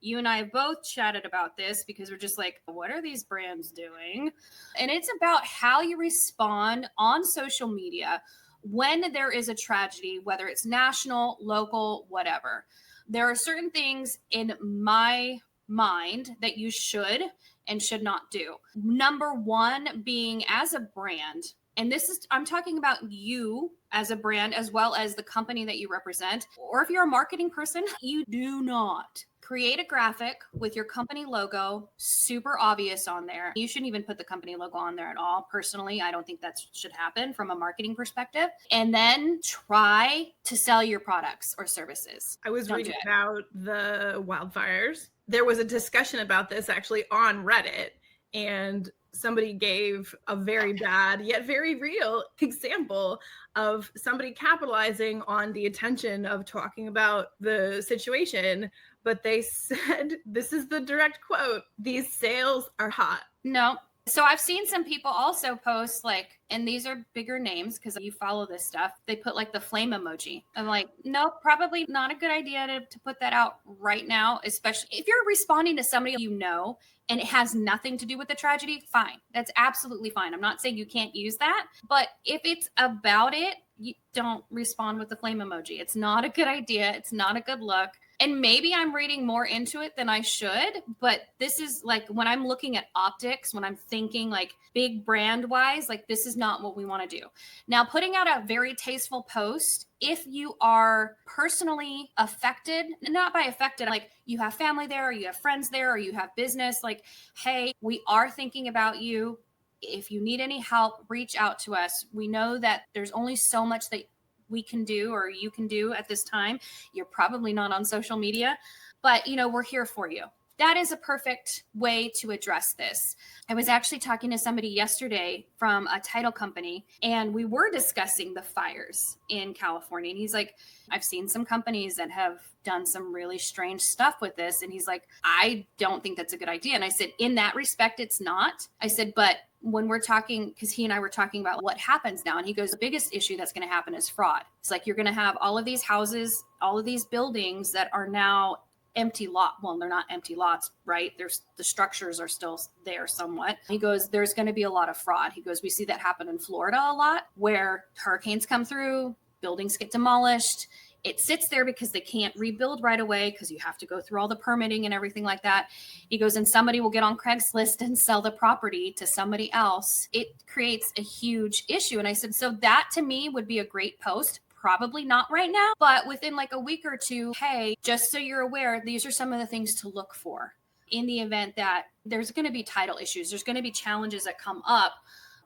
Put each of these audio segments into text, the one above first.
You and I have both chatted about this because we're just like, what are these brands doing? And it's about how you respond on social media when there is a tragedy, whether it's national, local, whatever. There are certain things in my mind that you should and should not do. Number one being, as a brand, and this is, I'm talking about you as a brand as well as the company that you represent, or if you're a marketing person, you do not create a graphic with your company logo super obvious on there. You shouldn't even put the company logo on there at all. Personally, I don't think that should happen from a marketing perspective. And then try to sell your products or services. I was reading about the wildfires. There was a discussion about this actually on Reddit, and somebody gave a very bad yet very real example of somebody capitalizing on the attention of talking about the situation. But they said, this is the direct quote, "These sales are hot." No. So I've seen some people also post like, and these are bigger names because you follow this stuff. They put like the flame emoji. I'm like, no, probably not a good idea to put that out right now, especially if you're responding to somebody you know and it has nothing to do with the tragedy. Fine. That's absolutely fine. I'm not saying you can't use that, but if it's about it, you don't respond with the flame emoji. It's not a good idea. It's not a good look. And maybe I'm reading more into it than I should, but this is like when I'm looking at optics, when I'm thinking like big brand wise, like this is not what we want to do. Now, putting out a very tasteful post, if you are personally affected, not by affected, like you have family there, or you have friends there, or you have business, like, hey, we are thinking about you. If you need any help, reach out to us. We know that there's only so much that we can do or you can do at this time. You're probably not on social media, but we're here for you. That is a perfect way to address this. I was actually talking to somebody yesterday from a title company, and we were discussing the fires in California. And he's like, I've seen some companies that have done some really strange stuff with this. And he's like, I don't think that's a good idea. And I said, in that respect, it's not. I said, but when we're talking, because he and I were talking about what happens now, and he goes, the biggest issue that's going to happen is fraud. It's like you're going to have all of these houses, all of these buildings that are now empty lot. Well, they're not empty lots, right? The structures are still there somewhat. He goes, there's going to be a lot of fraud. He goes, we see that happen in Florida a lot, where hurricanes come through, buildings get demolished. It sits there because they can't rebuild right away because you have to go through all the permitting and everything like that. He goes, and somebody will get on Craigslist and sell the property to somebody else. It creates a huge issue. And I said, so that to me would be a great post. Probably not right now, but within like a week or two, hey, just so you're aware, these are some of the things to look for in the event that there's going to be title issues. There's going to be challenges that come up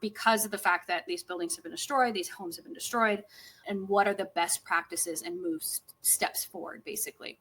because of the fact that these buildings have been destroyed, these homes have been destroyed, and what are the best practices and steps forward, basically.